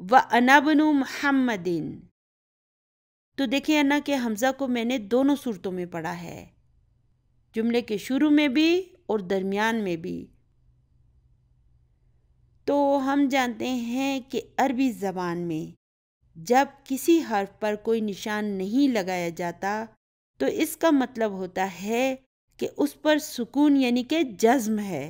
وَأَنَا ابْنُ مُحَمَّدٍ، تو دیکھیں انا کے حمزہ کو میں نے دونوں صورتوں میں پڑھا ہے، جملے کے شروع میں بھی اور درمیان میں بھی۔ تو ہم جانتے ہیں کہ عربی زبان میں جب کسی حرف پر کوئی نشان نہیں لگایا جاتا تو اس کا مطلب ہوتا ہے کہ اس پر سکون یعنی کہ جزم ہے۔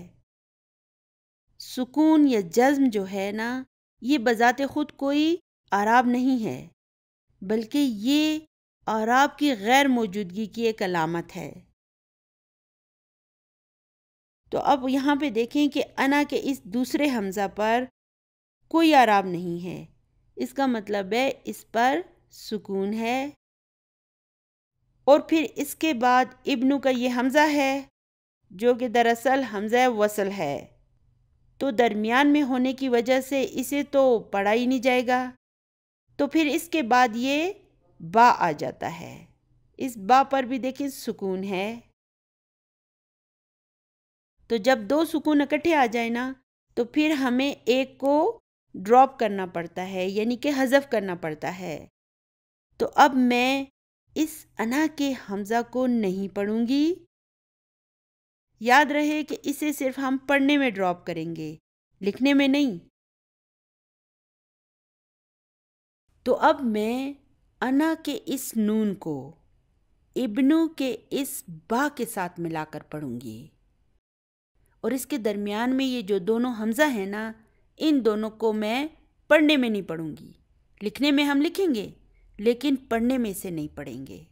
سکون یا جزم جو ہے نا، یہ بذات خود کوئی اعراب نہیں ہے، بلکہ یہ اعراب کی غیر موجودگی کی ایک علامت ہے۔ تو اب یہاں پہ دیکھیں کہ انا کے اس دوسرے حمزہ پر کوئی اعراب نہیں ہے، اس کا مطلب ہے اس پر سکون ہے، اور پھر اس کے بعد ابنو کا یہ حمزہ ہے جو کہ دراصل حمزہ وصل ہے، تو درمیان میں ہونے کی وجہ سے اسے تو پڑھا ہی نہیں جائے گا، تو پھر اس کے بعد یہ با آ جاتا ہے، اس با پر بھی دیکھیں سکون ہے۔ تو جب دو سکون اکٹھے آ جائیں نا تو پھر ہمیں ایک کو ڈراپ کرنا پڑتا ہے، یعنی کہ حذف کرنا پڑتا ہے۔ تو اب میں اس انا کے حمزہ کو نہیں پڑھوں گی، یاد رہے کہ اسے صرف ہم پڑھنے میں ڈراپ کریں گے، لکھنے میں نہیں۔ تو اب میں انا کے اس نون کو ابنو کے اس با کے ساتھ ملا کر پڑھوں گی، اور اس کے درمیان میں یہ جو دونوں حمزہ ہیں نا، ان دونوں کو میں پڑھنے میں نہیں پڑھوں گی، لکھنے میں ہم لکھیں گے لیکن پڑھنے میں اسے نہیں پڑھیں گے۔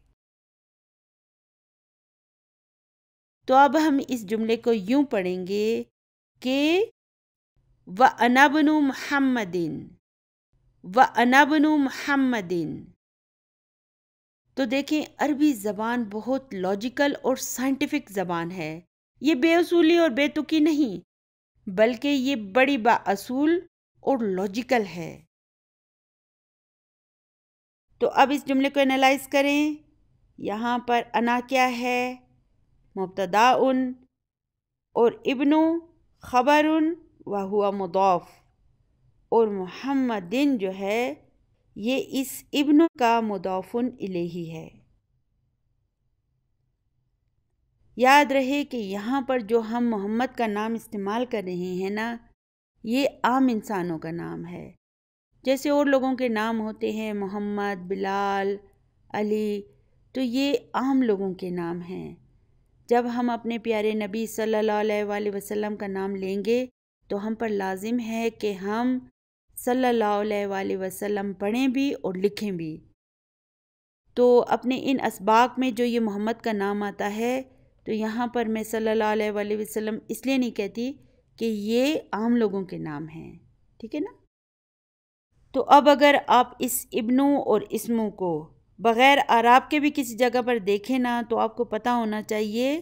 تو اب ہم اس جملے کو یوں پڑھیں گے کہ وَأَنَا ابْنُ مُحَمَّدٍ، وَأَنَا ابْنُ مُحَمَّدٍ۔ تو دیکھیں عربی زبان بہت لاجیکل اور سائنٹیفک زبان ہے، یہ بے اصولی اور بے تکی نہیں، بلکہ یہ بڑی با اصول اور لاجیکل ہے۔ تو اب اس جملے کو انالائز کریں، یہاں پر انا کیا ہے؟ مبتدا اور ابنو خبر وہو مضاف، اور محمدن جو ہے یہ اس ابنو کا مضاف الیہ ہے۔ یاد رہے کہ یہاں پر جو ہم محمد کا نام استعمال کر رہے ہیں نا، یہ عام انسانوں کا نام ہے، جیسے اور لوگوں کے نام ہوتے ہیں محمد، بلال، علی، تو یہ عام لوگوں کے نام ہیں۔ جب ہم اپنے پیارے نبی صلی اللہ علیہ وآلہ وسلم کا نام لیں گے تو ہم پر لازم ہے کہ ہم صلی اللہ علیہ وآلہ وسلم پڑھیں بھی اور لکھیں بھی۔ تو اپنے ان اسباق میں جو یہ محمد کا نام آتا ہے تو یہاں پر میں صلی اللہ علیہ وآلہ وسلم اس لیے نہیں کہتی کہ یہ عام لوگوں کے نام ہیں، ٹھیک ہے نا؟ تو اب اگر آپ اس ابنو اور اسمو کو بغیر اعراب کے بھی کسی جگہ پر دیکھیں نا تو آپ کو پتہ ہونا چاہیے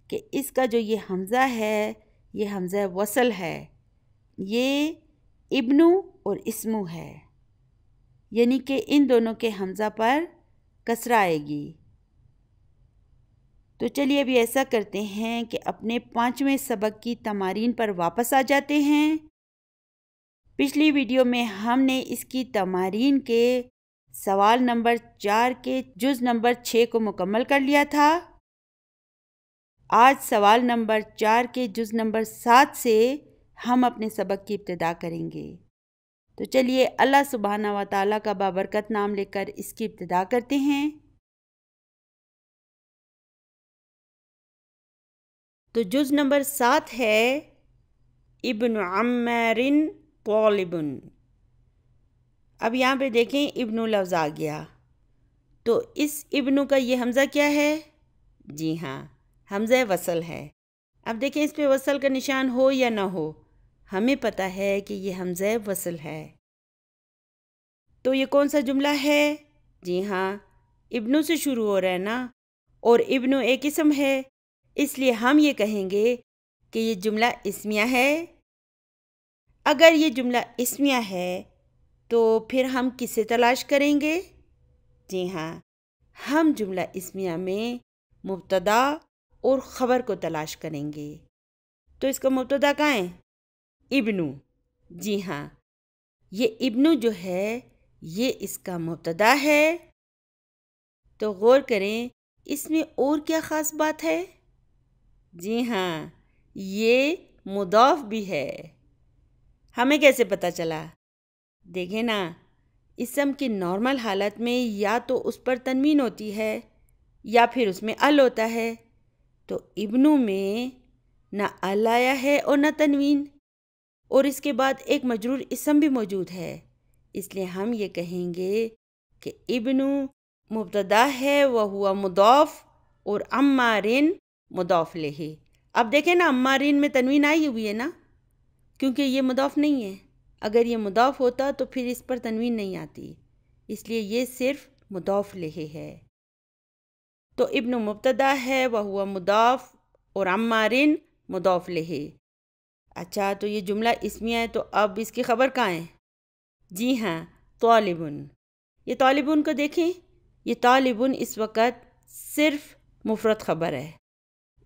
کہ اس کا جو یہ حمزہ ہے یہ حمزہ وصل ہے، یہ ابنو اور اسمو ہے، یعنی کہ ان دونوں کے حمزہ پر کسرہ آئے گی۔ تو چلیے ابھی ایسا کرتے ہیں کہ اپنے 5ویں سبق کی تمارین پر واپس آ جاتے ہیں۔ پچھلی ویڈیو میں ہم نے اس کی تمارین کے سوال نمبر 4 کے جز نمبر 6 کو مکمل کر لیا تھا۔ آج سوال نمبر 4 کے جز نمبر 7 سے ہم اپنے سبق کی ابتدا کریں گے۔ تو چلیے اللہ سبحانہ و تعالیٰ کا بابرکت نام لے کر اس کی ابتدا کرتے ہیں۔ تو جز نمبر 7 ہے ابن عمار طالب۔ اب یہاں پہ دیکھیں ابنو لفظ آ گیا، تو اس ابنو کا یہ حمزہ کیا ہے؟ جی ہاں، حمزہ وصل ہے۔ اب دیکھیں اس پہ وصل کا نشان ہو یا نہ ہو، ہمیں پتہ ہے کہ یہ حمزہ وصل ہے۔ تو یہ کون سا جملہ ہے؟ جی ہاں، ابنو سے شروع ہو رہا ہے نا، اور ابنو ایک اسم ہے، اس لیے ہم یہ کہیں گے کہ یہ جملہ اسمیہ ہے۔ اگر یہ جملہ اسمیہ ہے تو پھر ہم کسے تلاش کریں گے؟ جی ہاں، ہم جملہ اسمیہ میں مبتدا اور خبر کو تلاش کریں گے۔ تو اس کا مبتدا کہاں ہے؟ ابنو، جی ہاں، یہ ابن جو ہے یہ اس کا مبتدا ہے، تو غور کریں اس میں اور کیا خاص بات ہے؟ جی ہاں، یہ مضاف بھی ہے۔ ہمیں کیسے پتہ چلا؟ دیکھیں نا، اسم کی نارمل حالت میں یا تو اس پر تنوین ہوتی ہے یا پھر اس میں ال ہوتا ہے، تو ابنو میں نہ ال آیا ہے اور نہ تنوین، اور اس کے بعد ایک مجرور اسم بھی موجود ہے، اس لیے ہم یہ کہیں گے کہ ابنو مبتدا ہے وہو مضاف اور عمارن مضاف لہ۔ اب دیکھیں نا، عمارن میں تنوین آئی ہوئی ہے نا، کیونکہ یہ مضاف نہیں ہے۔ اگر یہ مضاف ہوتا تو پھر اس پر تنوین نہیں آتی، اس لیے یہ صرف مضاف لہ ہے۔ تو ابن مبتدا ہے وہو مضاف اور عمارن مضاف لہ۔ اچھا، تو یہ جملہ اسمیہ ہے، تو اب اس کی خبر کہاں ہے؟ جی ہاں، طالبن۔ یہ طالبن کو دیکھیں، یہ طالبن اس وقت صرف مفرد خبر ہے،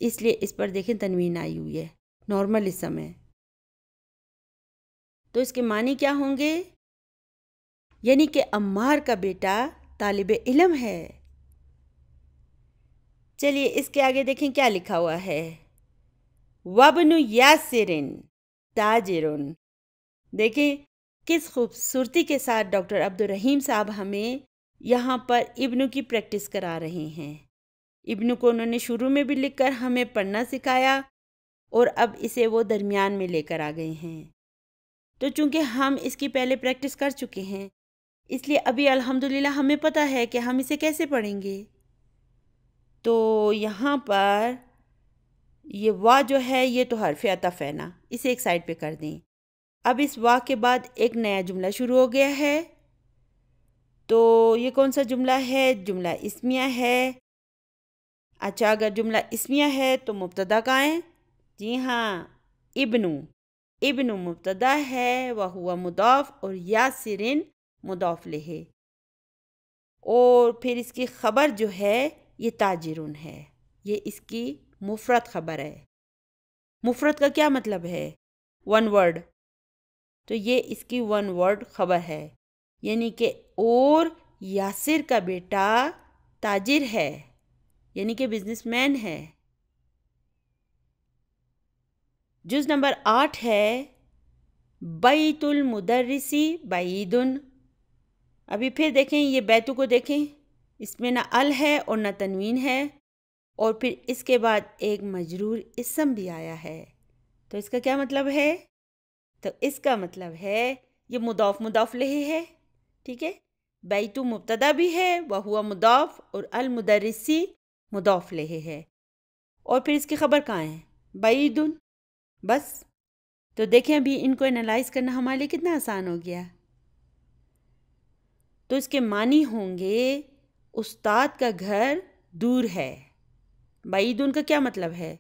اس لیے اس پر دیکھیں تنوین آئی ہوئی ہے، نارمل اسم ہے۔ تو اس کے معنی کیا ہوں گے؟ یعنی کہ عمار کا بیٹا طالب علم ہے۔ چلیے اس کے آگے دیکھیں کیا لکھا ہوا ہے، وابن یاسرن تاجرن۔ دیکھیں کس خوبصورتی کے ساتھ ڈاکٹر عبدالرحیم صاحب ہمیں یہاں پر ابن کی پریکٹس کرا رہے ہیں۔ ابن کو انہوں نے شروع میں بھی لکھ کر ہمیں پڑھنا سکھایا، اور اب اسے وہ درمیان میں لے کر آ گئے ہیں۔ تو چونکہ ہم اس کی پہلے پریکٹس کر چکے ہیں، اس لیے ابھی الحمدللہ ہمیں پتہ ہے کہ ہم اسے کیسے پڑھیں گے۔ تو یہاں پر یہ وا جو ہے یہ تو حرف عطف ہے نا، اسے ایک سائڈ پہ کر دیں۔ اب اس وا کے بعد ایک نیا جملہ شروع ہو گیا ہے، تو یہ کون سا جملہ ہے؟ جملہ اسمیہ ہے۔ اچھا، اگر جملہ اسمیہ ہے تو مبتدا کہاں ہے؟ جی ہاں، ابنو۔ ابنو مبتدا ہے وہو مضاف اور یاسرن مضاف لہ، اور پھر اس کی خبر جو ہے یہ تاجرون ہے، یہ اس کی مفرد خبر ہے۔ مفرد کا کیا مطلب ہے؟ ون ورڈ، تو یہ اس کی ون ورڈ خبر ہے، یعنی کہ اور یاسر کا بیٹا تاجر ہے، یعنی کہ بزنس مین ہے۔ جز نمبر 8 ہے بیت المدرسی بعیدن۔ ابھی پھر دیکھیں یہ بیتو کو دیکھیں، اس میں نہ ال ہے اور نہ تنوین ہے، اور پھر اس کے بعد ایک مجرور اسم بھی آیا ہے، تو اس کا کیا مطلب ہے؟ تو اس کا مطلب ہے یہ مضاف مضاف لہ ہے، ٹھیک ہے؟ بیتو مبتدا بھی ہے وہو مضاف اور المدرسی مضاف لہ ہے، اور پھر اس کی خبر کہاں ہے؟ بعیدن۔ بس تو دیکھیں ابھی ان کو انالائز کرنا ہمارے لیے کتنا آسان ہو گیا۔ تو اس کے معنی ہوں گے استاد کا گھر دور ہے۔ بعیدن کا کیا مطلب ہے؟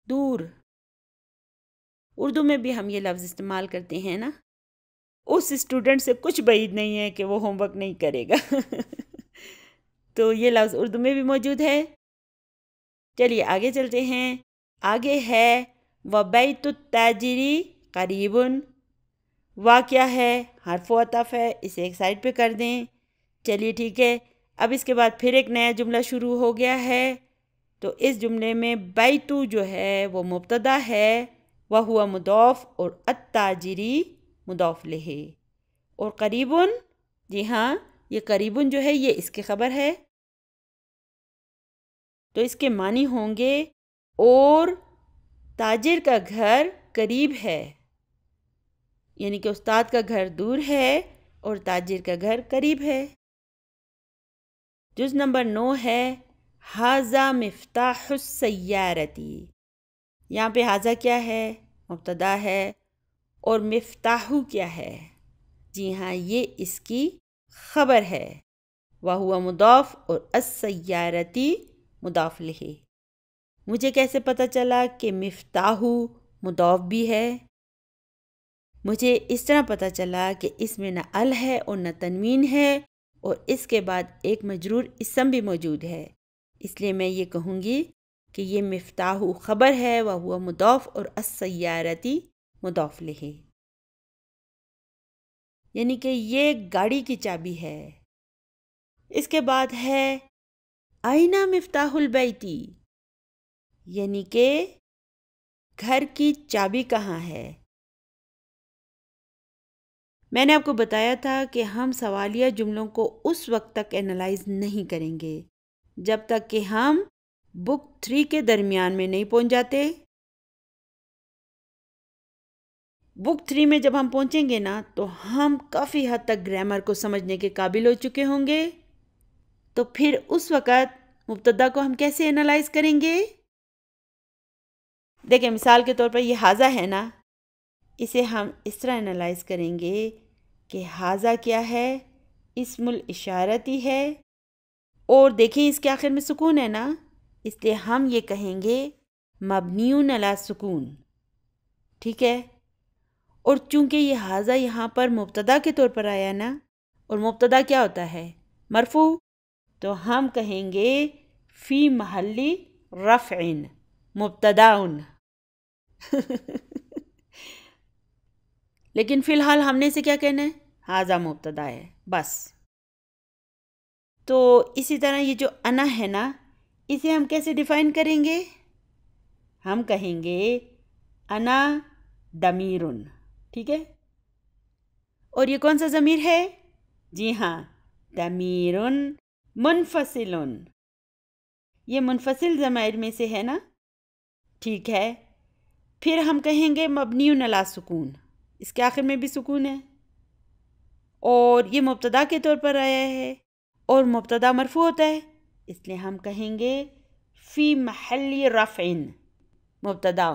دور۔ اردو میں بھی ہم یہ لفظ استعمال کرتے ہیں نا، اس اسٹوڈنٹ سے کچھ بعید نہیں ہے کہ وہ ہوم ورک نہیں کرے گا تو یہ لفظ اردو میں بھی موجود ہے۔ چلیے آگے چلتے ہیں۔ آگے ہے وَبَيْتُ التَّاجِرِ قَرِيبٌ۔ وا کیا ہے؟ حرف و عطف ہے، اسے ایک سائڈ پہ کر دیں۔ چلیے ٹھیک ہے، اب اس کے بعد پھر ایک نیا جملہ شروع ہو گیا ہے، تو اس جملے میں بیتو جو ہے وہ مبتدا ہے وہو مضاف اور التاجری مضاف لہ، اور قریبن، جی ہاں یہ قریبن جو ہے یہ اس کی خبر ہے، تو اس کے معنی ہوں گے اور تاجر کا گھر قریب ہے، یعنی کہ استاد کا گھر دور ہے اور تاجر کا گھر قریب ہے۔ جز نمبر 9 ہے ھذا مفتاح السیارتی۔ یہاں پہ ھذا کیا ہے؟ مبتدا ہے، اور مفتاحو کیا ہے؟ جی ہاں یہ اس کی خبر ہے، وہو مضاف اور السیارتی مضاف لہ۔ مجھے کیسے پتہ چلا کہ مفتاحو مضاف بھی ہے؟ مجھے اس طرح پتہ چلا کہ اس میں نہ ال ہے اور نہ تنوین ہے، اور اس کے بعد ایک مجرور اسم بھی موجود ہے، اس لیے میں یہ کہوں گی کہ یہ مفتاحو خبر ہے وہو مضاف اور السیارتی مضاف لہ۔ یعنی کہ یہ گاڑی کی چابی ہے۔ اس کے بعد ہے آئینہ مفتاح البیتی، یعنی کہ گھر کی چابی کہاں ہے۔ میں نے آپ کو بتایا تھا کہ ہم سوالیہ جملوں کو اس وقت تک اینالائز نہیں کریں گے جب تک کہ ہم بک 3 کے درمیان میں نہیں پہنچ جاتے۔ بک 3 میں جب ہم پہنچیں گے نا تو ہم کافی حد تک گرامر کو سمجھنے کے قابل ہو چکے ہوں گے، تو پھر اس وقت مبتدا کو ہم کیسے اینالائز کریں گے؟ دیکھیں مثال کے طور پر یہ حاضہ ہے نا، اسے ہم اس طرح اینالائز کریں گے کہ حاضہ کیا ہے؟ اسم الاشارتی ہے، اور دیکھیں اس کے آخر میں سکون ہے نا، اس لیے ہم یہ کہیں گے مبنیون علی سکون، ٹھیک ہے؟ اور چونکہ یہ حاضہ یہاں پر مبتدا کے طور پر آیا نا، اور مبتدا کیا ہوتا ہے؟ مرفوع، تو ہم کہیں گے فی محلی رفع مبتداء لیکن فی الحال ہم نے اسے کیا کہنا ہے؟ حاضہ مبتدا ہے بس۔ تو اسی طرح یہ جو انا ہے نا، اسے ہم کیسے ڈیفائن کریں گے؟ ہم کہیں گے انا ضمیرن، ٹھیک ہے؟ اور یہ کون سا ضمیر ہے؟ جی ہاں، ضمیر منفصل، یہ منفصل ضمائر میں سے ہے نا، ٹھیک ہے؟ پھر ہم کہیں گے مبنی علی سکون، اس کے آخر میں بھی سکون ہے، اور یہ مبتدا کے طور پر آیا ہے اور مبتدا مرفوع ہوتا ہے، اس لیے ہم کہیں گے فی محل رفع مبتداء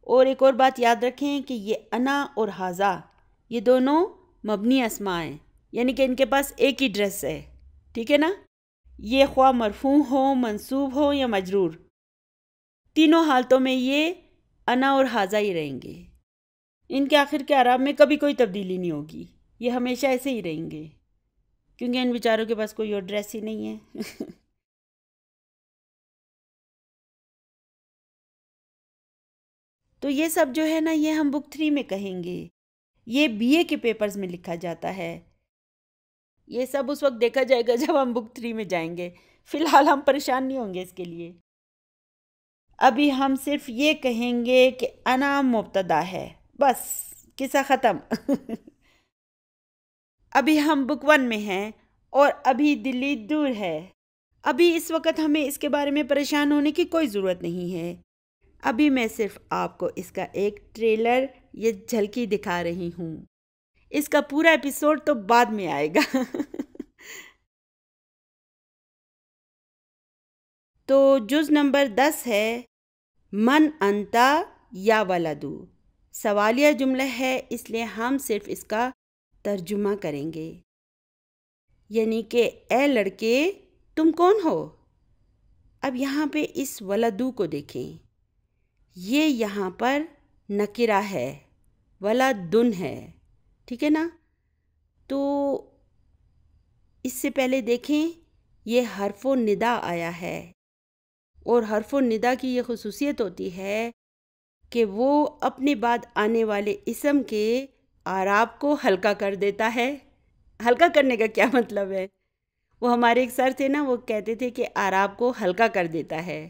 اور ایک اور بات یاد رکھیں کہ یہ انا اور حاضہ یہ دونوں مبنی اسماء ہیں، یعنی کہ ان کے پاس ایک ہی ڈریس ہے، ٹھیک ہے نا؟ یہ خواہ مرفوع ہو، منصوب ہو یا مجرور، تینوں حالتوں میں یہ انا اور حاضہ ہی رہیں گے، ان کے آخر کے اعراب میں کبھی کوئی تبدیلی نہیں ہوگی، یہ ہمیشہ ایسے ہی رہیں گے، کیونکہ ان بیچاروں کے پاس کوئی اور ڈریس ہی نہیں ہے تو یہ سب جو ہے نا، یہ ہم بک 3 میں کہیں گے، یہ بی اے کے پیپرز میں لکھا جاتا ہے، یہ سب اس وقت دیکھا جائے گا جب ہم بک 3 میں جائیں گے، فی الحال ہم پریشان نہیں ہوں گے اس کے لیے۔ ابھی ہم صرف یہ کہیں گے کہ انا مبتدا ہے، بس قصہ ختم ابھی ہم بک 1 میں ہیں اور ابھی دلی دور ہے، ابھی اس وقت ہمیں اس کے بارے میں پریشان ہونے کی کوئی ضرورت نہیں ہے، ابھی میں صرف آپ کو اس کا ایک ٹریلر یا جھلکی دکھا رہی ہوں، اس کا پورا ایپیسوڈ تو بعد میں آئے گا تو جز نمبر 10 ہے من انتا یا ولدو، سوالیہ جملہ ہے، اس لیے ہم صرف اس کا ترجمہ کریں گے، یعنی کہ اے لڑکے تم کون ہو؟ اب یہاں پہ اس ولدو کو دیکھیں، یہ یہاں پر نکرہ ہے، ولدن ہے، ٹھیک ہے نا؟ تو اس سے پہلے دیکھیں یہ حرف و ندا آیا ہے، اور حرف و ندا کی یہ خصوصیت ہوتی ہے کہ وہ اپنے بعد آنے والے اسم کے اعراب کو ہلکا کر دیتا ہے۔ ہلکا کرنے کا کیا مطلب ہے؟ وہ ہمارے ایک سر تھے نا، وہ کہتے تھے کہ اعراب کو ہلکا کر دیتا ہے،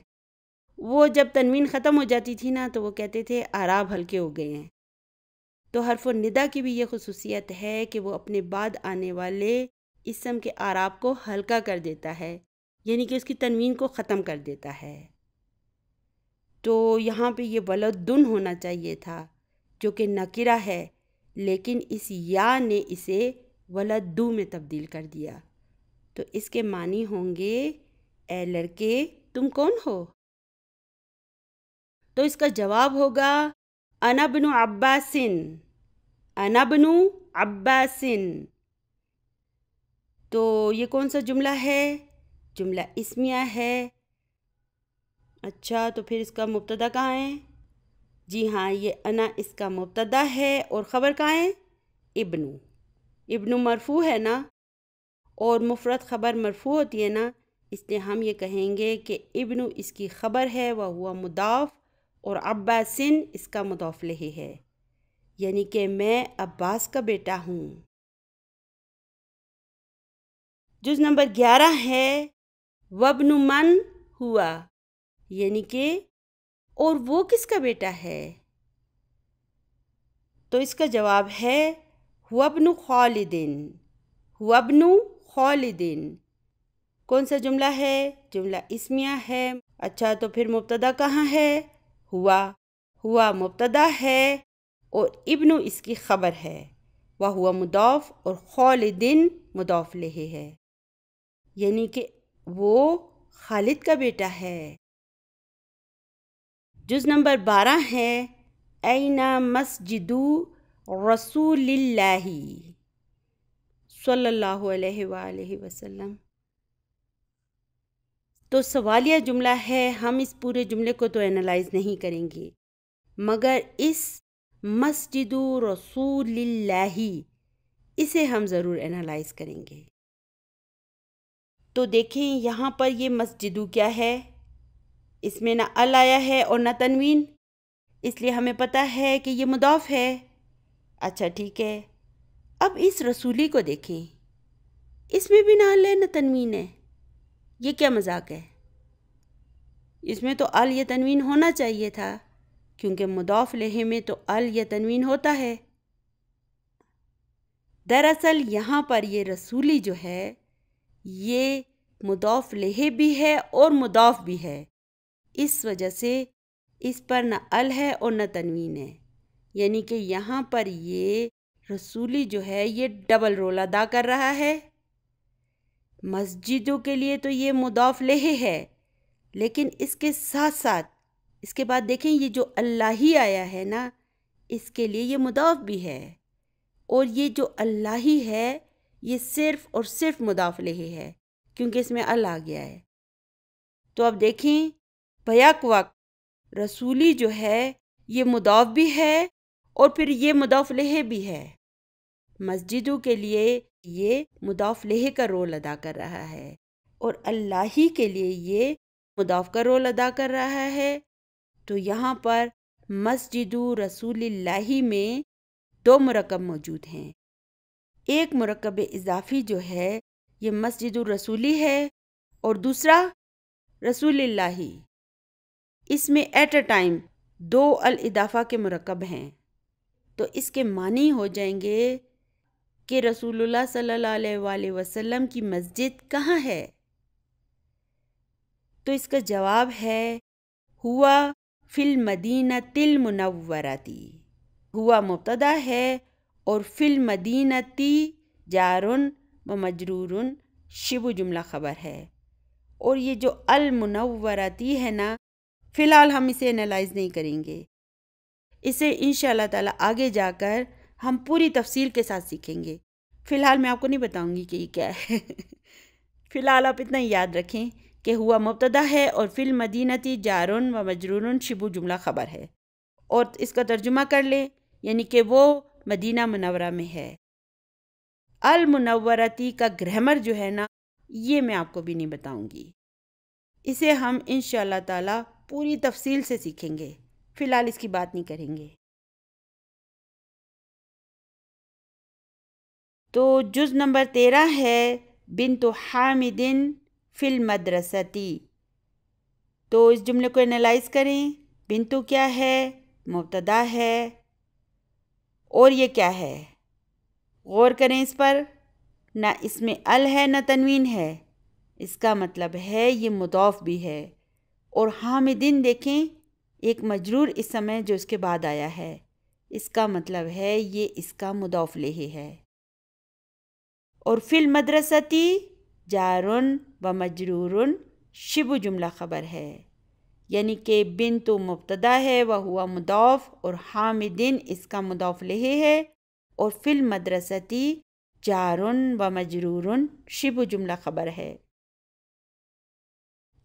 وہ جب تنوین ختم ہو جاتی تھی نا تو وہ کہتے تھے اعراب ہلکے ہو گئے ہیں۔ تو حرف الندا کی بھی یہ خصوصیت ہے کہ وہ اپنے بعد آنے والے اسم کے اعراب کو ہلکا کر دیتا ہے، یعنی کہ اس کی تنوین کو ختم کر دیتا ہے۔ تو یہاں پہ یہ ولدن ہونا چاہیے تھا جو کہ نکرہ ہے، لیکن اس یا نے اسے ولدو میں تبدیل کر دیا، تو اس کے معنی ہوں گے اے لڑکے تم کون ہو؟ تو اس کا جواب ہوگا انا ابن عباس، انا ابن عباس۔ تو یہ کون سا جملہ ہے؟ جملہ اسمیہ ہے۔ اچھا تو پھر اس کا مبتدا کہاں ہے؟ جی ہاں، یہ انا اس کا مبتدا ہے، اور خبر کہاں ہے؟ ابن، ابن مرفوع ہے نا، اور مفرد خبر مرفوع ہوتی ہے نا، اس لیے ہم یہ کہیں گے کہ ابن اس کی خبر ہے، وہ ہوا مضاف، اور عباسن اس کا مضاف الیہ ہے، یعنی کہ میں عباس کا بیٹا ہوں۔ جز نمبر 11 ہے وابن من ہوا، یعنی کہ اور وہ کس کا بیٹا ہے؟ تو اس کا جواب ہے ہوا ابن خالدن، ہوا ابن خالدن۔ کون سا جملہ ہے؟ جملہ اسمیہ ہے۔ اچھا تو پھر مبتدا کہاں ہے؟ ہوا مبتدا ہے اور ابن اس کی خبر ہے، وہوا مضاف اور خالدن مضاف الیہ ہے، یعنی کہ وہ خالد کا بیٹا ہے۔ جز نمبر 12 ہے این مسجد رسول اللہ صلی اللہ علیہ وآلہ وسلم۔ تو سوالیہ جملہ ہے، ہم اس پورے جملے کو تو اینالائز نہیں کریں گے، مگر اس مسجد رسول اللہ اسے ہم ضرور اینالائز کریں گے۔ تو دیکھیں یہاں پر یہ مسجدو کیا ہے؟ اس میں نہ ال آیا ہے اور نہ تنوین، اس لیے ہمیں پتہ ہے کہ یہ مضاف ہے۔ اچھا ٹھیک ہے، اب اس رسولی کو دیکھیں، اس میں بھی نہ ال ہے نہ تنوین ہے، یہ کیا مذاق ہے؟ اس میں تو ال یا تنوین ہونا چاہیے تھا، کیونکہ مضاف الیہ میں تو ال یا تنوین ہوتا ہے۔ دراصل یہاں پر یہ رسولی جو ہے یہ مضاف الیہ بھی ہے اور مضاف بھی ہے، اس وجہ سے اس پر نہ ال ہے اور نہ تنوین ہے، یعنی کہ یہاں پر یہ رسولی جو ہے یہ ڈبل رول ادا کر رہا ہے۔ مسجدوں کے لیے تو یہ مضاف الیہ ہے، لیکن اس کے ساتھ ساتھ اس کے بعد دیکھیں یہ جو اللہ ہی آیا ہے نا، اس کے لیے یہ مضاف بھی ہے، اور یہ جو اللہ ہی ہے یہ صرف اور صرف مضاف الیہ ہے، کیونکہ اس میں ال آ گیا ہے۔ تو اب دیکھیں بیک وقت رسولی جو ہے یہ مضاف بھی ہے اور پھر یہ مضاف الیہ بھی ہے۔ مسجدوں کے لیے یہ مضاف الیہ کا رول ادا کر رہا ہے اور اللہ ہی کے لیے یہ مضاف کا رول ادا کر رہا ہے۔ تو یہاں پر مسجد رسول اللہ میں دو مرکب موجود ہیں، ایک مرکب اضافی جو ہے یہ مسجد الرسولی ہے اور دوسرا رسول اللہ۔ اس میں ایٹ اے ٹائم دو الاضافہ کے مرکب ہیں، تو اس کے معنی ہو جائیں گے کہ رسول اللہ صلی اللہ علیہ وآلہ وسلم کی مسجد کہاں ہے؟ تو اس کا جواب ہے ہوا فی المدینۃ المنورۃ۔ ہوا مبتدا ہے اور فی المدینۃ جار و مجرور شبہ جملہ خبر ہے، اور یہ جو المنورتی ہے نا، فی الحال ہم اسے انالائز نہیں کریں گے، اسے انشاءاللہ تعالی آگے جا کر ہم پوری تفصیل کے ساتھ سیکھیں گے۔ فی الحال میں آپ کو نہیں بتاؤں گی کہ یہ کیا ہے۔ فی الحال آپ اتنا ہی یاد رکھیں کہ ہوا مبتدا ہے اور فی المدینۃ جار و مجرور شبہ جملہ خبر ہے، اور اس کا ترجمہ کر لیں یعنی کہ وہ مدینہ منورہ میں ہے۔ المنورتی کا گرامر جو ہے نا یہ میں آپ کو بھی نہیں بتاؤں گی، اسے ہم انشاءاللہ تعالی پوری تفصیل سے سیکھیں گے، فی الحال اس کی بات نہیں کریں گے۔ تو جز نمبر 13 ہے بنت حامد فی المدرستی۔ تو اس جملے کو انالائز کریں، بنتو کیا ہے؟ مبتدا ہے، اور یہ کیا ہے؟ غور کریں اس پر، نہ اس میں ال ہے نہ تنوین ہے، اس کا مطلب ہے یہ مضاف بھی ہے، اور حامدین دیکھیں ایک مجرور اسم ہے جو اس کے بعد آیا ہے، اس کا مطلب ہے یہ اس کا مضاف الیہ ہے۔ اور فی المدرستی جار و مجرور شبہ جملہ خبر ہے، یعنی کہ بنت مبتدا ہے وہ ہوا مضاف اور حامدین اس کا مضاف الیہ ہے، اور فی المدرستی جار و مجرور شبہ جملہ خبر ہے،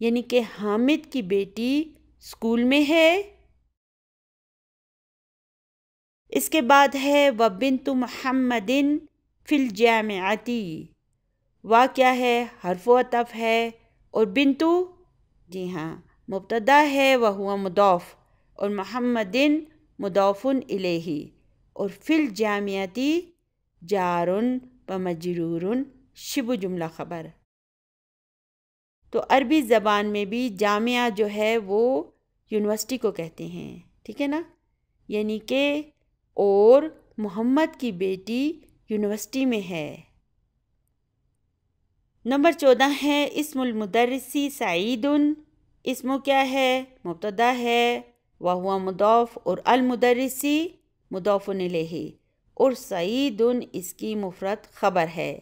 یعنی کہ حامد کی بیٹی اسکول میں ہے۔ اس کے بعد ہے وبنت محمد فی الجامعۃ۔ وا کیا ہے؟ حرف و عطف ہے، اور بنتو جی ہاں مبتدا ہے وہ ہوا مضاف اور محمدن مضافن الیہ، اور فی الجامعتی جارن و مجرورن شبہ جملہ خبر۔ تو عربی زبان میں بھی جامعہ جو ہے وہ یونیورسٹی کو کہتے ہیں، ٹھیک ہے نا، یعنی کہ اور محمد کی بیٹی یونیورسٹی میں ہے۔ نمبر 14 ہے اسم المدرسی سعید۔ اسمو کیا ہے؟ مبتدا ہے، وہو مضاف، اور المدرسی مضاف الیہ، اور سعید اس کی مفرد خبر ہے،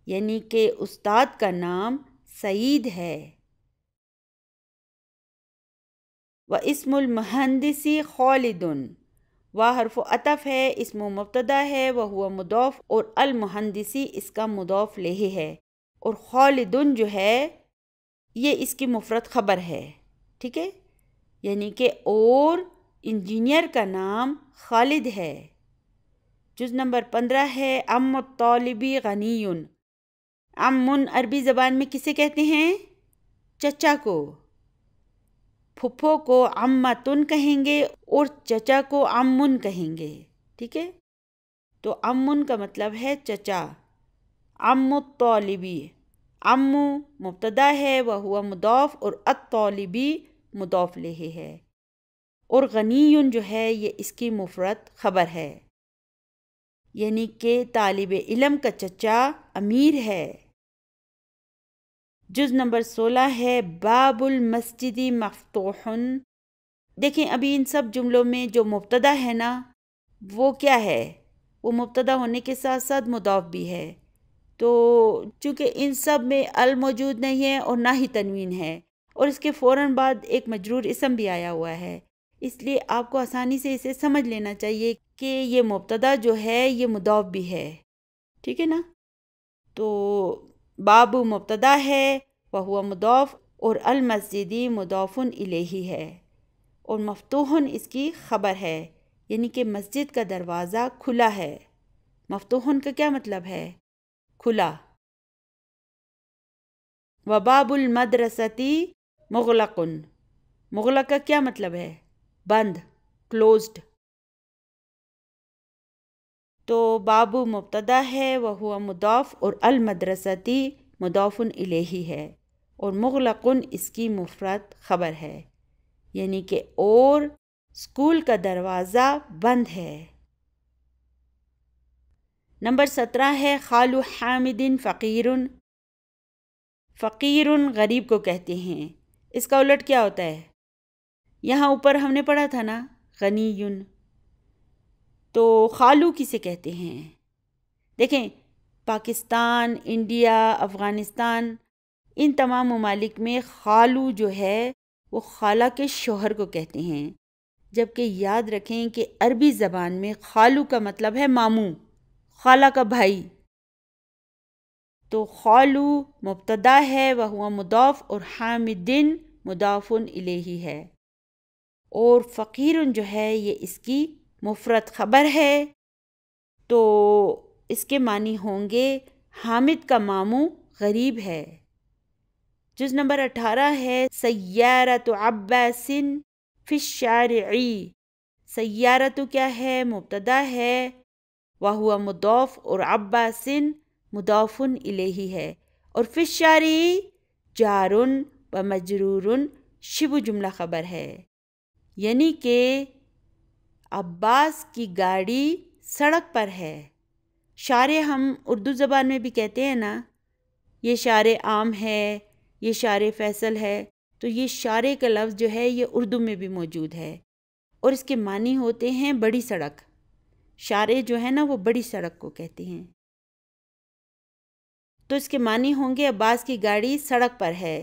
یعنی کہ استاد کا نام سعید ہے۔ و اسم المہندسی خالد، و حرف عطف ہے، اسم مبتدا ہے، وہو مضاف، اور المہندسی اس کا مضاف الیہ ہے، اور خالد جو ہے یہ اس کی مفرد خبر ہے، ٹھیک ہے، یعنی کہ اور انجینئر کا نام خالد ہے۔ جز نمبر 15 ہے عم الطالبی غنی۔ عمن عربی زبان میں کسے کہتے ہیں؟ چچا کو۔ پھپھو کو عمتن کہیں گے اور چچا کو عمن کہیں گے، ٹھیک ہے، تو عمن کا مطلب ہے چچا۔ عم الطالبی، عمو مبتدا ہے، وہو مضاف، اور الطالبی مضاف الیہ ہے، اور غنی جو ہے یہ اس کی مفرد خبر ہے، یعنی کہ طالب علم کا چچا امیر ہے۔ جز نمبر 16 ہے باب المسجد مفتوح۔ دیکھیں ابھی ان سب جملوں میں جو مبتدا ہے نا وہ کیا ہے؟ وہ مبتدا ہونے کے ساتھ ساتھ مضاف بھی ہے، تو چونکہ ان سب میں ال موجود نہیں ہے اور نہ ہی تنوین ہے، اور اس کے فوراً بعد ایک مجرور اسم بھی آیا ہوا ہے، اس لیے آپ کو آسانی سے اسے سمجھ لینا چاہیے کہ یہ مبتدا جو ہے یہ مضاف بھی ہے، ٹھیک ہے نا۔ تو باب مبتدا ہے، وہو مضاف، اور المسجدی مضاف الیہ ہے، اور مفتوح اس کی خبر ہے، یعنی کہ مسجد کا دروازہ کھلا ہے۔ مفتوح کا کیا مطلب ہے؟ کھلا۔ وباب المدرستی مغلق۔ مغلق کا کیا مطلب ہے؟ بند، کلوزڈ۔ تو باب مبتدا ہے، وہو مضاف، اور المدرستی مضاف الیہ ہے، اور مغلق اس کی مفرد خبر ہے، یعنی کہ اور اسکول کا دروازہ بند ہے۔ نمبر 17 ہے خال حامد فقیر۔ فقیر غریب کو کہتے ہیں، اس کا الٹ کیا ہوتا ہے؟ یہاں اوپر ہم نے پڑھا تھا نا غنی، تو خالو کسے کہتے ہیں؟ دیکھیں پاکستان، انڈیا، افغانستان، ان تمام ممالک میں خالو جو ہے وہ خالہ کے شوہر کو کہتے ہیں، جبکہ یاد رکھیں کہ عربی زبان میں خالو کا مطلب ہے ماموں، خالہ کا بھائی۔ تو خالو مبتدا ہے، وہو مضاف، اور حامدن مضاف الیہ ہے، اور فقیر جو ہے یہ اس کی مفرد خبر ہے، تو اس کے معنی ہوں گے حامد کا ماموں غریب ہے۔ جز نمبر 18 ہے سیارۃ عباس فی الشارع۔ سیارۃ کیا ہے؟ مبتدا ہے، وہو مضاف، اور عباس مضاف الیہ ہے، اور فی الشارع جار و مجرور شبہ جملہ خبر ہے، یعنی کہ عباس کی گاڑی سڑک پر ہے۔ شارع ہم اردو زبان میں بھی کہتے ہیں نا، یہ شارع عام ہے، یہ شارع فیصل ہے، تو یہ شارع کا لفظ جو ہے یہ اردو میں بھی موجود ہے، اور اس کے معنی ہوتے ہیں بڑی سڑک۔ شارع جو ہے نا وہ بڑی سڑک کو کہتے ہیں، تو اس کے معنی ہوں گے عباس کی گاڑی سڑک پر ہے۔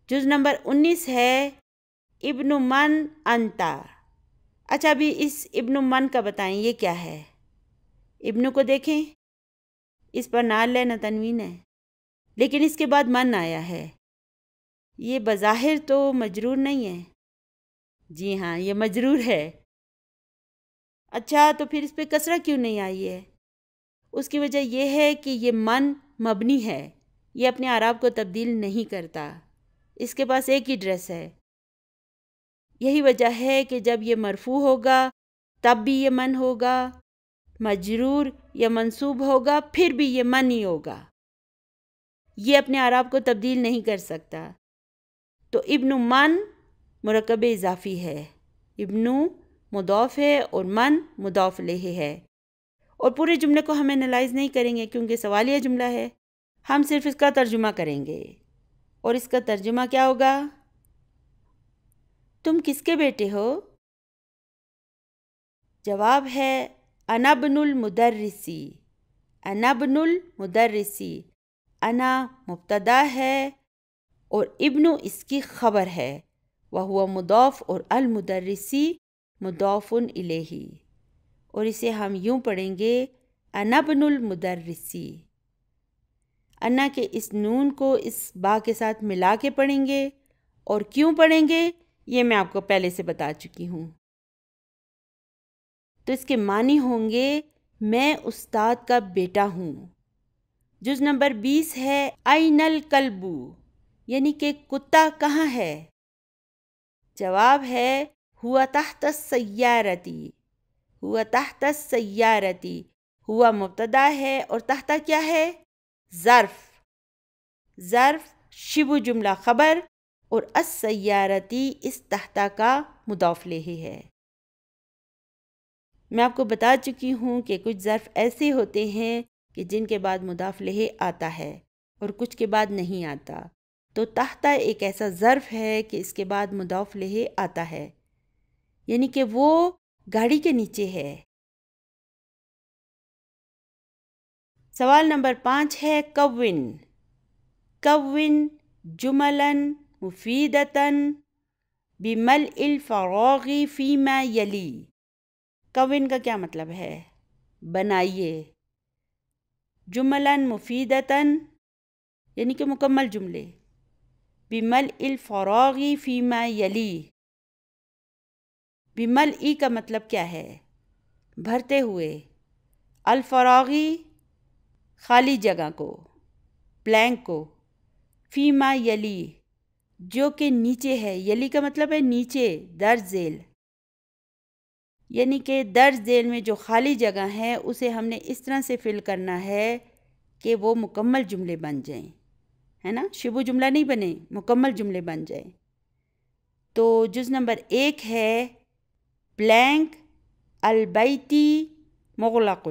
جز نمبر 19 ہے ابن من انتا۔ اچھا ابھی اس ابن من کا بتائیں یہ کیا ہے؟ ابن کو دیکھیں، اس پر نہ لے نہ تنوین ہے، لیکن اس کے بعد من آیا ہے، یہ بظاہر تو مجرور نہیں ہے، جی ہاں یہ مجرور ہے۔ اچھا تو پھر اس پہ کسرہ کیوں نہیں آئی ہے؟ اس کی وجہ یہ ہے کہ یہ من مبنی ہے، یہ اپنے اعراب کو تبدیل نہیں کرتا، اس کے پاس ایک ہی ڈریس ہے، یہی وجہ ہے کہ جب یہ مرفوع ہوگا تب بھی یہ من ہوگا، مجرور یا منصوب ہوگا پھر بھی یہ من ہی ہوگا، یہ اپنے اعراب کو تبدیل نہیں کر سکتا۔ تو ابن من مرکب اضافی ہے، ابن مضاف ہے اور من مضاف الیہ ہے، اور پورے جملے کو ہم انالائز نہیں کریں گے کیونکہ سوالیہ جملہ ہے، ہم صرف اس کا ترجمہ کریں گے۔ اور اس کا ترجمہ کیا ہوگا؟ تم کس کے بیٹے ہو؟ جواب ہے انا ابن المدرسی، انا ابن المدرسی، انا مبتدا ہے اور ابن اس کی خبر ہے، وہو مضاف اور المدرسی مضاف الیہ، اور اسے ہم یوں پڑھیں گے انا ابن المدرسی۔ انا کے اس نون کو اس با کے ساتھ ملا کے پڑھیں گے، اور کیوں پڑھیں گے یہ میں آپ کو پہلے سے بتا چکی ہوں۔ تو اس کے معنی ہوں گے میں استاد کا بیٹا ہوں۔ جز نمبر 20 ہے این الکلب، یعنی کہ کتا کہاں ہے؟ جواب ہے ہوا تحت السیارتی، ہوا تحت السیارتی، ہوا مبتدا ہے اور تحت کیا ہے؟ ظرف، ظرف شبہ جملہ خبر، اور السیارتی اس تحت کا مضاف الیہ ہے۔ میں آپ کو بتا چکی ہوں کہ کچھ ظرف ایسے ہوتے ہیں کہ جن کے بعد مضاف الیہ آتا ہے اور کچھ کے بعد نہیں آتا، تو تحت ایک ایسا ظرف ہے کہ اس کے بعد مضاف الیہ آتا ہے، یعنی کہ وہ گاڑی کے نیچے ہے۔ سوال نمبر 5 ہے کون، کون جملاً مفیدتاً بملء الفراغ فیما یلی۔ کون کا کیا مطلب ہے؟ بنائیے۔ جملاً مفیدتاً یعنی کہ مکمل جملے، بملء الفراغ فیما یلی، بملء کا مطلب کیا ہے؟ بھرتے ہوئے، الفراغی خالی جگہ کو، بلینک کو، فیما یلی جو کہ نیچے ہے، یلی کا مطلب ہے نیچے، درج ذیل، یعنی کہ درج ذیل میں جو خالی جگہ ہے اسے ہم نے اس طرح سے فل کرنا ہے کہ وہ مکمل جملے بن جائیں، ہے نا، شبہ جملہ نہیں بنے، مکمل جملے بن جائیں۔ تو جز نمبر 1 ہے بلینک البیتی مغلق۔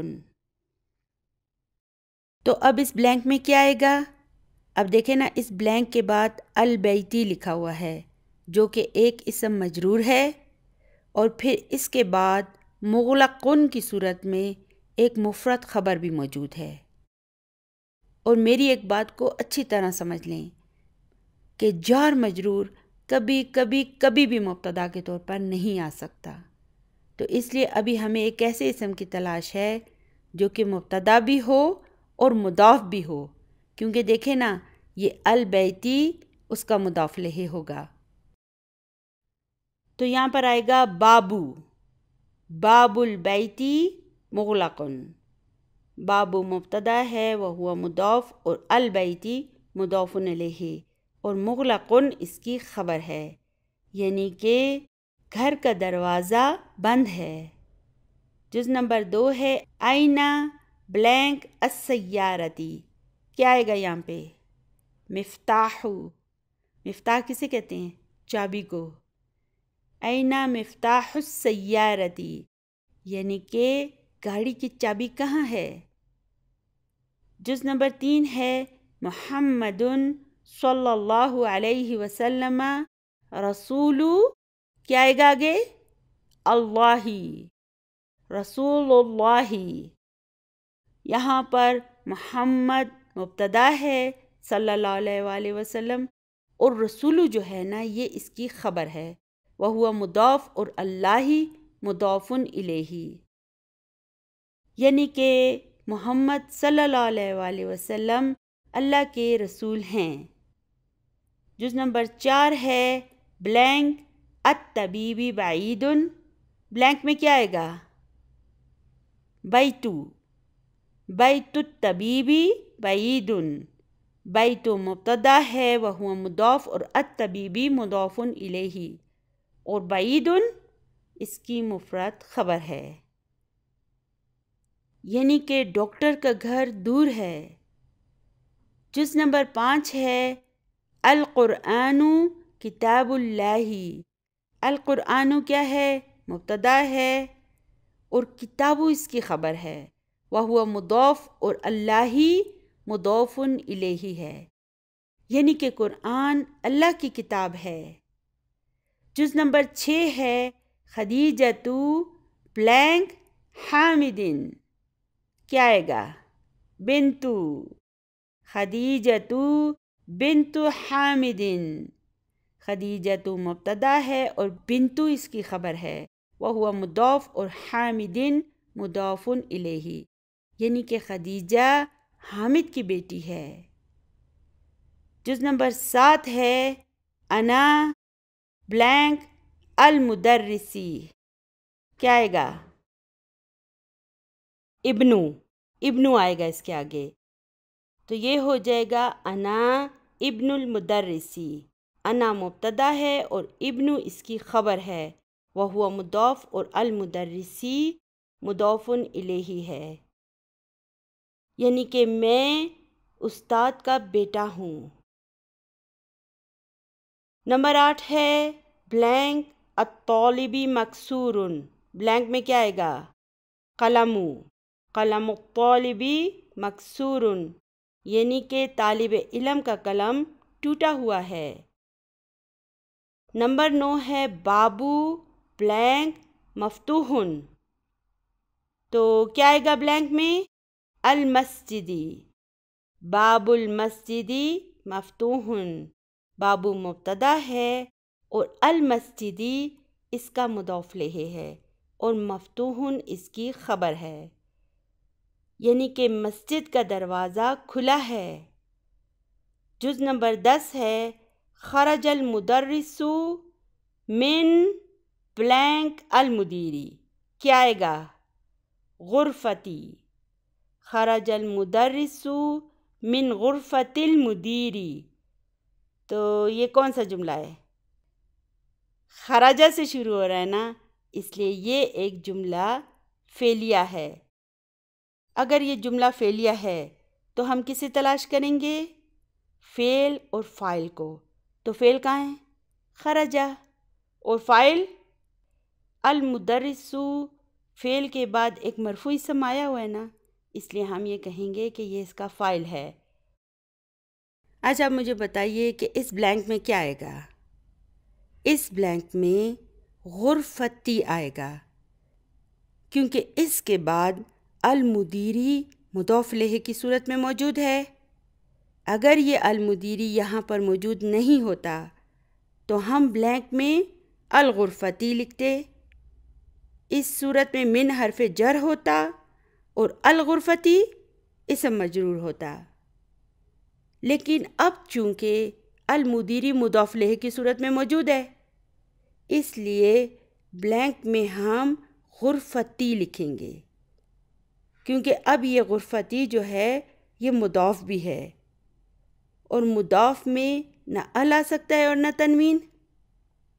تو اب اس بلینک میں کیا آئے گا؟ اب دیکھیں نا، اس بلینک کے بعد البیتی لکھا ہوا ہے جو کہ ایک اسم مجرور ہے، اور پھر اس کے بعد مغلقن کی صورت میں ایک مفرد خبر بھی موجود ہے۔ اور میری ایک بات کو اچھی طرح سمجھ لیں کہ جار مجرور کبھی کبھی کبھی بھی مبتدا کے طور پر نہیں آ سکتا، تو اس لیے ابھی ہمیں ایک ایسے اسم کی تلاش ہے جو کہ مبتدا بھی ہو اور مضاف بھی ہو، کیونکہ دیکھیں نا یہ البیتی اس کا مضاف الیہ ہوگا۔ تو یہاں پر آئے گا بابو، باب البیتی مغلقن، بابو مبتدا ہے وہو مضاف اور البیتی مضاف الیہ، اور مغلقن اس کی خبر ہے، یعنی کہ گھر کا دروازہ بند ہے۔ جز نمبر 2 ہے آئینہ بلینک السیارتی، کیا آئے گا یہاں پہ؟ مفتاح، مفتاح کسے کہتے ہیں؟ چابی کو۔ اینا مفتاح السیارتی یعنی کہ گاڑی کی چابی کہاں ہے؟ جز نمبر 3 ہے محمد صلی اللہ علیہ وسلم رسول، کیا آئے گا آگے؟ اللہ، رسول اللہ۔ یہاں پر محمد مبتدا ہے صلی اللہ علیہ وآلہ وسلم، اور رسول جو ہے نا یہ اس کی خبر ہے، وہو مضاف اور اللہ مضاف الیہ، یعنی کہ محمد صلی اللہ علیہ وآلہ وسلم اللہ کے رسول ہیں۔ جز نمبر 4 ہے بلینک الطبیب بعید، بلینک میں کیا آئے گا؟ بیتو، بیت الطبیب بعید، بیت مبتدا ہے وہو مضاف اور الطبیبی مضاف الیہ، اور بعیدن اس کی مفرد خبر ہے، یعنی کہ ڈاکٹر کا گھر دور ہے۔ جز نمبر 5 ہے القرآن کتاب اللہ۔ القرآن کیا ہے؟ مبتدا ہے اور کتاب اس کی خبر ہے، وہو مضاف اور اللہ مضاف الیہ ہے، یعنی کہ قرآن اللہ کی کتاب ہے۔ جز نمبر 6 ہے خدیجۃ بلینک حامدن۔ کیا آئے گا؟ بنتو، خدیجۃ بنت حامدن۔ خدیجۃ مبتدا ہے اور بنتو اس کی خبر ہے، وہو مضاف اور حامدن مضاف الیہ، یعنی کہ خدیجہ حامد کی بیٹی ہے۔ جز نمبر 7 ہے انا بلینک المدرسی۔ کیا آئے گا؟ ابنو آئے گا اس کے آگے، تو یہ ہو جائے گا انا ابن المدرسی۔ انا مبتدا ہے اور ابن اس کی خبر ہے، وہو مضاف اور المدرسی مضاف الیہ ہے، یعنی کہ میں استاد کا بیٹا ہوں۔ نمبر 8 ہے بلینک الطالبی مکسور۔ بلینک میں کیا آئے گا؟ قلم الطالبی مکسور، یعنی کہ طالب علم کا قلم ٹوٹا ہوا ہے۔ نمبر 9 ہے بابو بلینک مفتوح۔ تو کیا آئے گا بلینک میں؟ المسجدی۔ باب المسجدی مفتوح۔ بابو مبتدا ہے اور المسجدی اس کا مضاف الیہ ہے اور مفتوح اس کی خبر ہے، یعنی کہ مسجد کا دروازہ کھلا ہے۔ جز نمبر 10 ہے خرج المدرس من بلینک المدیری۔ کیا آئے گا؟ غرفتی۔ خرج المدرس من غرفت المدیری۔ تو یہ کون سا جملہ ہے؟ خرجہ سے شروع ہو رہا ہے نا، اس لیے یہ ایک جملہ فعلیہ ہے۔ اگر یہ جملہ فعلیہ ہے تو ہم کسے تلاش کریں گے؟ فعل اور فاعل کو۔ تو فعل کہاں ہے؟ خرجہ، اور فاعل المدرس۔ فعل کے بعد ایک مرفوع اسم آیا ہوا ہے نا، اس لیے ہم یہ کہیں گے کہ یہ اس کا فاعل ہے۔ اچھا، مجھے بتائیے کہ اس بلینک میں کیا آئے گا؟ اس بلینک میں غرفتی آئے گا، کیونکہ اس کے بعد المدیری مضاف الیہ کی صورت میں موجود ہے۔ اگر یہ المدیری یہاں پر موجود نہیں ہوتا تو ہم بلینک میں الغرفتی لکھتے، اس صورت میں من حرف جر ہوتا اور الغرفتی اسم مجرور ہوتا، لیکن اب چونکہ المدیری مضاف الیہ کی صورت میں موجود ہے، اس لیے بلینک میں ہم غرفتی لکھیں گے، کیونکہ اب یہ غرفتی جو ہے یہ مضاف بھی ہے، اور مضاف میں نہ ال آ سکتا ہے اور نہ تنوین،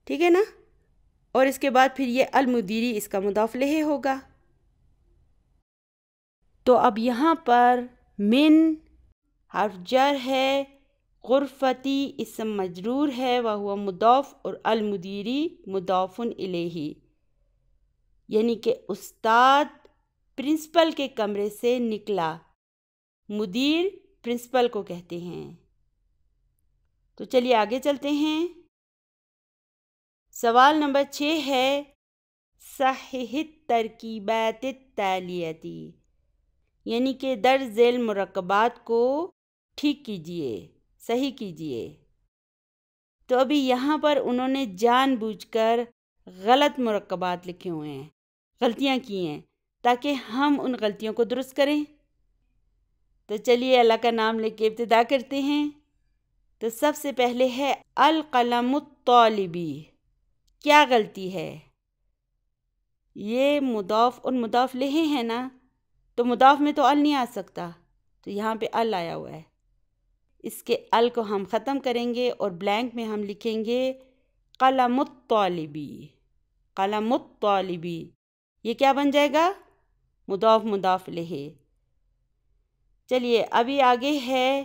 ٹھیک ہے نا؟ اور اس کے بعد پھر یہ المدیری اس کا مضاف الیہ ہوگا۔ تو اب یہاں پر من حرف جر ہے، غرفتی اسم مجرور ہے وہو مضاف اور المدیری مضاف الیہ، یعنی کہ استاد پرنسپل کے کمرے سے نکلا، مدیر پرنسپل کو کہتے ہیں۔ تو چلیے آگے چلتے ہیں۔ سوال نمبر 6 ہے صحیح الترکیبات التالیتی، یعنی کہ درج ذیل مرکبات کو ٹھیک کیجئے، صحیح کیجئے۔ تو ابھی یہاں پر انہوں نے جان بوجھ کر غلط مرکبات لکھے ہوئے ہیں، غلطیاں کی ہیں، تاکہ ہم ان غلطیوں کو درست کریں۔ تو چلیے اللہ کا نام لے کے ابتدا کرتے ہیں۔ تو سب سے پہلے ہے القلم الطالبی۔ کیا غلطی ہے؟ یہ مضاف اور مضاف الیہ ہے نا، تو مضاف میں تو ال نہیں آ سکتا، تو یہاں پہ ال آیا ہوا ہے، اس کے ال کو ہم ختم کریں گے اور بلینک میں ہم لکھیں گے قلم الطالبی، قلم الطالبی، یہ کیا بن جائے گا؟ مضاف مضاف الیہ۔ چلیے ابھی آگے ہے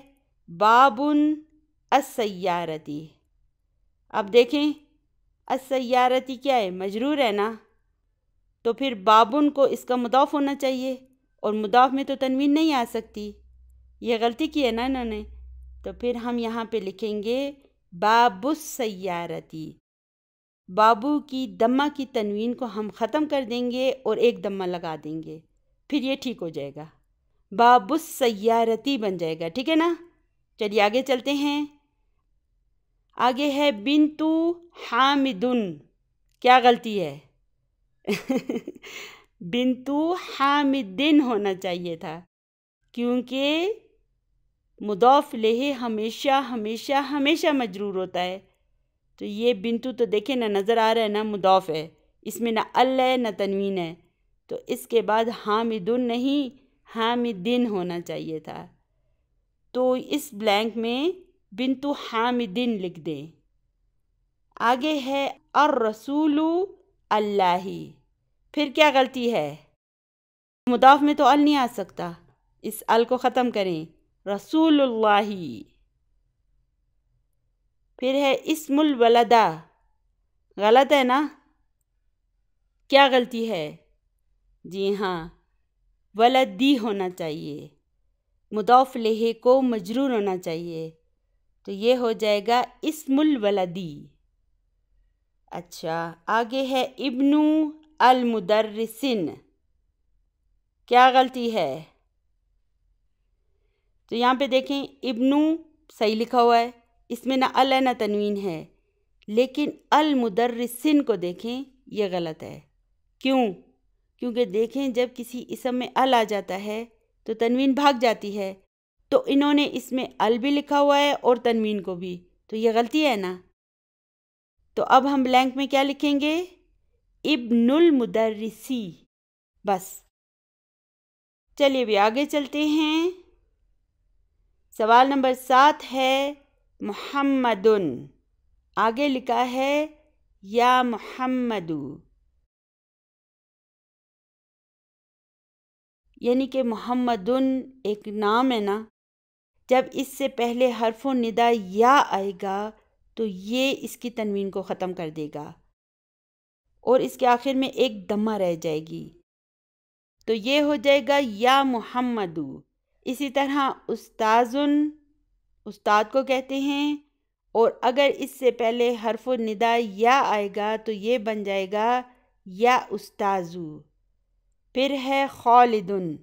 باب السیارتی۔ اب دیکھیں السیارتی کیا ہے؟ مجرور ہے نا، تو پھر بابن کو اس کا مضاف ہونا چاہیے، اور مضاف میں تو تنوین نہیں آ سکتی، یہ غلطی کی ہے نا انہوں نے۔ تو پھر ہم یہاں پہ لکھیں گے باب السیارتی، بابو کی دمہ کی تنوین کو ہم ختم کر دیں گے اور ایک دمہ لگا دیں گے، پھر یہ ٹھیک ہو جائے گا، باب السیارتی بن جائے گا، ٹھیک ہے نا؟ چلیے آگے چلتے ہیں۔ آگے ہے بنتو حامدن، کیا غلطی ہے؟ بنتو حامدن ہونا چاہیے تھا، کیونکہ مضاف الیہ ہمیشہ ہمیشہ ہمیشہ مجرور ہوتا ہے، تو یہ بنتو تو دیکھیں نا، نظر آ رہا ہے نا مضاف ہے، اس میں نہ ال ہے نہ تنوین ہے، تو اس کے بعد حامدن نہیں حامدن ہونا چاہیے تھا، تو اس بلینک میں بنتو حامدن لکھ دیں۔ آگے ہے الرسول اللہ، پھر کیا غلطی ہے؟ مضاف میں تو ال نہیں آ سکتا، اس ال کو ختم کریں، رسول اللہ۔ پھر ہے اسم الولدہ، غلط ہے نا؟ کیا غلطی ہے؟ جی ہاں، ولدی ہونا چاہیے، مضاف الیہ کو مجرور ہونا چاہیے، تو یہ ہو جائے گا اسم الولدی۔ اچھا آگے ہے ابن المدرسن، کیا غلطی ہے؟ تو یہاں پہ دیکھیں ابن صحیح لکھا ہوا ہے، اس میں نہ ال ہے نہ تنوین ہے، لیکن المدرسن کو دیکھیں یہ غلط ہے۔ کیوں؟ کیونکہ دیکھیں جب کسی اسم میں ال آ جاتا ہے تو تنوین بھاگ جاتی ہے، تو انہوں نے اس میں ال بھی لکھا ہوا ہے اور تنوین کو بھی، تو یہ غلطی ہے نا؟ تو اب ہم بلینک میں کیا لکھیں گے؟ ابن المدرسی، بس۔ چلیے بھی آگے چلتے ہیں۔ سوال نمبر 7 ہے محمدن، آگے لکھا ہے یا محمدو، یعنی کہ محمدن ایک نام ہے نا، جب اس سے پہلے حرف ندا یا آئے گا تو یہ اس کی تنوین کو ختم کر دے گا اور اس کے آخر میں ایک دمہ رہ جائے گی، تو یہ ہو جائے گا یا محمدو۔ اسی طرح استاذن، استاد کو کہتے ہیں، اور اگر اس سے پہلے حرف ندا یا آئے گا تو یہ بن جائے گا یا استاذو۔ پھر ہے خالدن،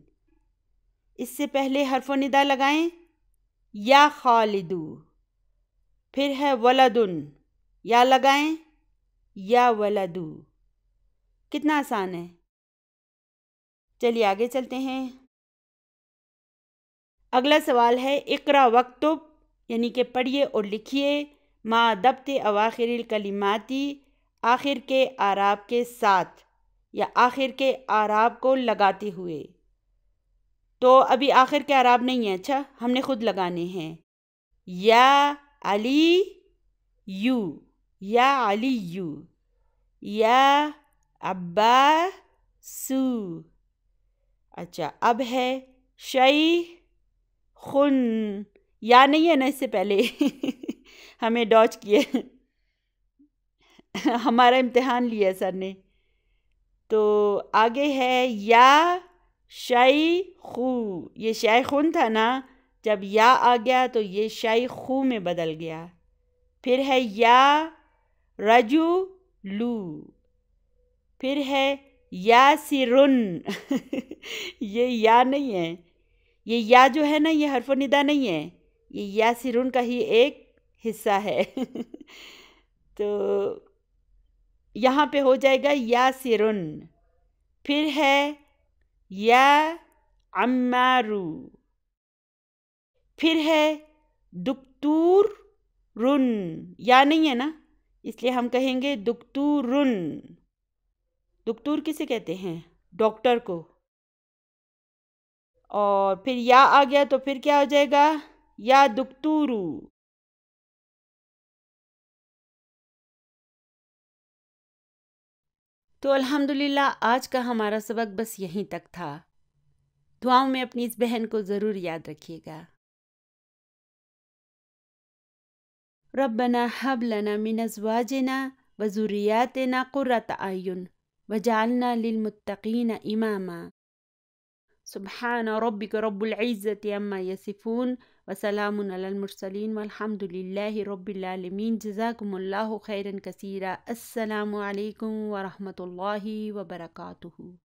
اس سے پہلے حرف ندا لگائیں یا خالدو۔ پھر ہے ولدن، یا لگائیں یا ولدو۔ کتنا آسان ہے، چلیے آگے چلتے ہیں۔ اگلا سوال ہے اقرا وکتب، یعنی کہ پڑھیے اور لکھیے ما دبت اواخر الکلماتی، آخر کے اعراب کے ساتھ یا آخر کے اعراب کو لگاتے ہوئے۔ تو ابھی آخر کے اعراب نہیں ہیں، اچھا ہم نے خود لگانے ہیں۔ یا علی یو، یا علی یو، یا عباسو۔ اچھا اب ہے شیخ خن، یا نہیں ہے نا اس سے پہلے ہمیں ڈاج کیے، ہمارا امتحان لیا سر نے، تو آگے ہے یا شیخو، یہ شیخن تھا نا، جب یا آ گیا تو یہ شیخو میں بدل گیا۔ پھر ہے یا رجلو، پھر ہے یاسرن یہ یا نہیں ہے، یہ یا جو ہے نا یہ حرف ندا نہیں ہے، یہ یاسرن کا ہی ایک حصہ ہے تو یہاں پہ ہو جائے گا یاسرن۔ پھر ہے یا عمارو، پھر ہے دکتور رن، یا نہیں ہے نا اس لیے ہم کہیں گے دکتورن۔ دکتور کسے کہتے ہیں؟ ڈاکٹر کو۔ اور پھر یا آ گیا تو پھر کیا ہو جائے گا؟ یا دکتورو۔ تو الحمدللہ آج کا ہمارا سبق بس یہیں تک تھا۔ دعاؤں میں اپنی اس بہن کو ضرور یاد رکھیے گا۔ ربنا هب لنا من ازواجنا وذریاتنا قرۃ اعین وجعلنا للمتقین اماما۔ سبحان ربک رب العزت عما یصفون وسلام علی المرسلین والحمد للہ رب العالمین۔ جزاکم اللہ خیرا کثیرا۔ السلام علیکم ورحمۃ اللہ وبرکاتہ۔